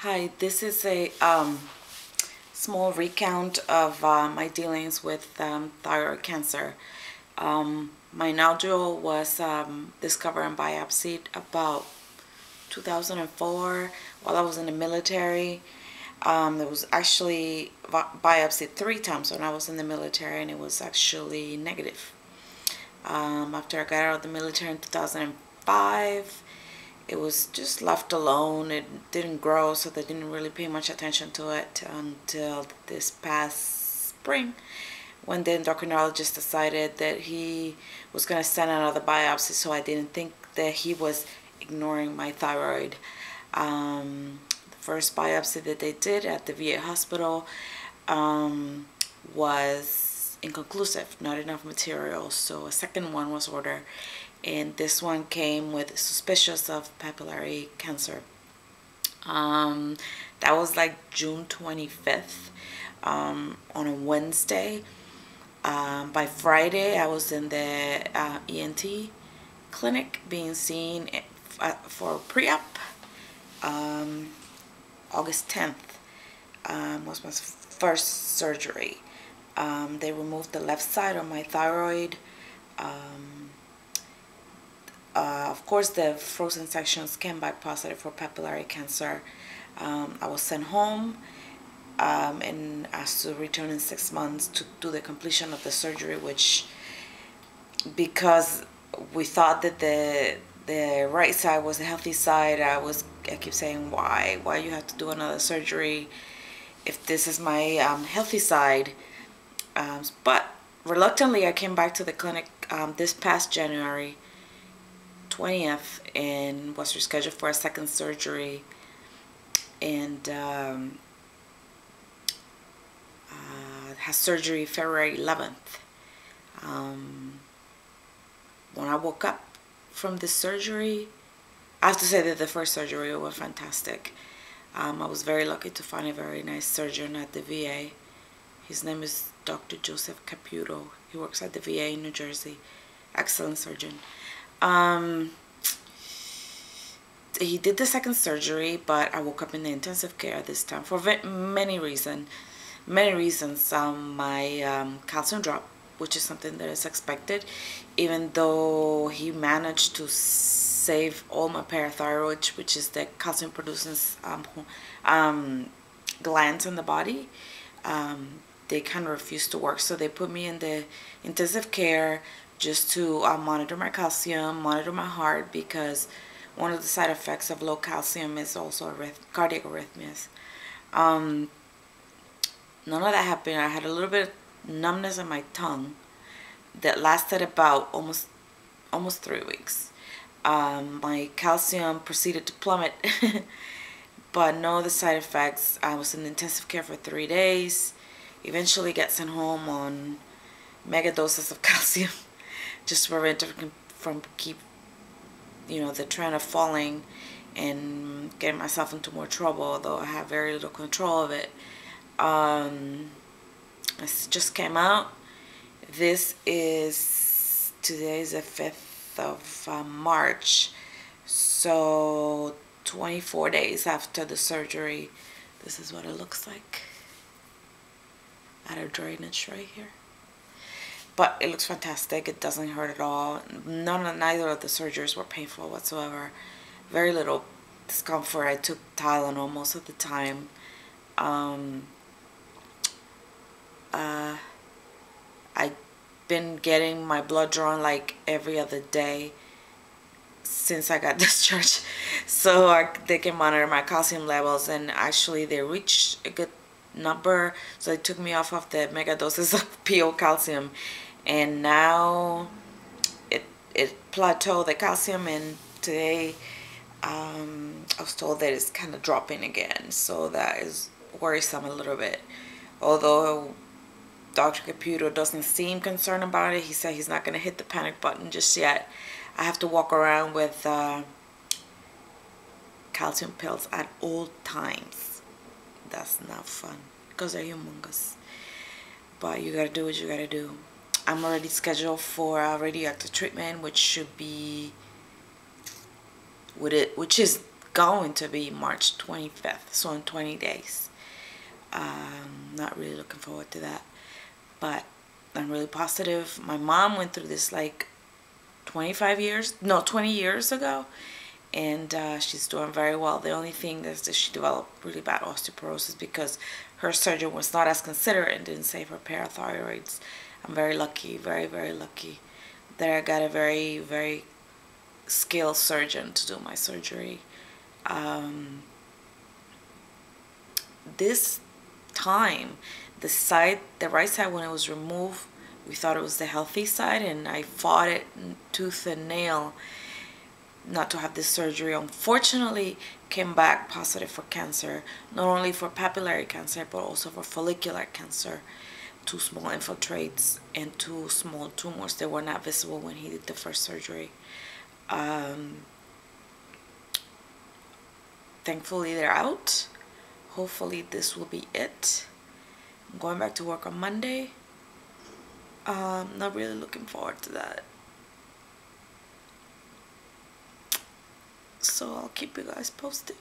Hi, this is a small recount of my dealings with thyroid cancer. My nodule was discovered and biopsied about 2004 while I was in the military. It was actually biopsied 3 times when I was in the military, and it was actually negative. After I got out of the military in 2005, it was just left alone. It didn't grow, so they didn't really pay much attention to it until this past spring, when the endocrinologist decided that he was going to send another biopsy, so I didn't think that he was ignoring my thyroid. The first biopsy that they did at the VA hospital was inconclusive, not enough material, so a second one was ordered, and this one came with suspicious of papillary cancer. That was like June 25th, on a Wednesday. By Friday, I was in the ENT clinic being seen for pre-op. August 10th was my first surgery. They removed the left side of my thyroid. Of course, the frozen sections came back positive for papillary cancer. I was sent home and asked to return in 6 months to do the completion of the surgery, which, because we thought that the right side was the healthy side, I keep saying, why you have to do another surgery if this is my healthy side. But reluctantly, I came back to the clinic this past January 20th and was rescheduled for a second surgery, and had surgery February 11th. When I woke up from this surgery, I have to say that the first surgery was fantastic. I was very lucky to find a very nice surgeon at the VA. His name is Dr. Joseph Caputo. He works at the VA in New Jersey. Excellent surgeon. He did the second surgery, but I woke up in the intensive care this time for many reasons. My calcium dropped, which is something that is expected, even though he managed to save all my parathyroid, which is the calcium producing glands in the body. They kind of refused to work, so they put me in the intensive care just to monitor my calcium, monitor my heart, because one of the side effects of low calcium is also cardiac arrhythmias. None of that happened. I had a little bit of numbness in my tongue that lasted about almost 3 weeks. My calcium proceeded to plummet, but no other side effects. I was in intensive care for 3 days. Eventually got sent home on mega doses of calcium just to prevent it from the trend of falling and getting myself into more trouble, although I have very little control of it. This just came out. Today's the 5th of March, so 24 days after the surgery, this is what it looks like. Out of drainage right here. But it looks fantastic. It doesn't hurt at all. Neither of the surgeries were painful whatsoever. Very little discomfort. I took Tylenol most of the time. I've been getting my blood drawn like every other day since I got discharged, so they can monitor my calcium levels, and actually they reached a good number, so they took me off of the mega doses of PO calcium, and now it plateaued the calcium, and today I was told that it's kind of dropping again, so that is worrisome a little bit. Although Dr. Caputo doesn't seem concerned about it. He said he's not going to hit the panic button just yet. I have to walk around with calcium pills at all times. That's not fun because they're humongous. But you gotta do what you gotta do. I'm already scheduled for radioactive treatment, which is going to be March 25th, so in 20 days. Not really looking forward to that, but I'm really positive. My mom went through this like 20 years ago, and she's doing very well. The only thing is that she developed really bad osteoporosis because her surgeon was not as considerate and didn't save her parathyroids. I'm very lucky, very, very lucky that I got a very, very skilled surgeon to do my surgery. This time, the right side, when it was removed, we thought it was the healthy side, and I fought it tooth and nail not to have this surgery. Unfortunately, came back positive for cancer, not only for papillary cancer but also for follicular cancer. 2 small infiltrates and 2 small tumors. They were not visible when he did the first surgery. Thankfully they're out. Hopefully this will be it. I'm going back to work on Monday. Not really looking forward to that. So I'll keep you guys posted.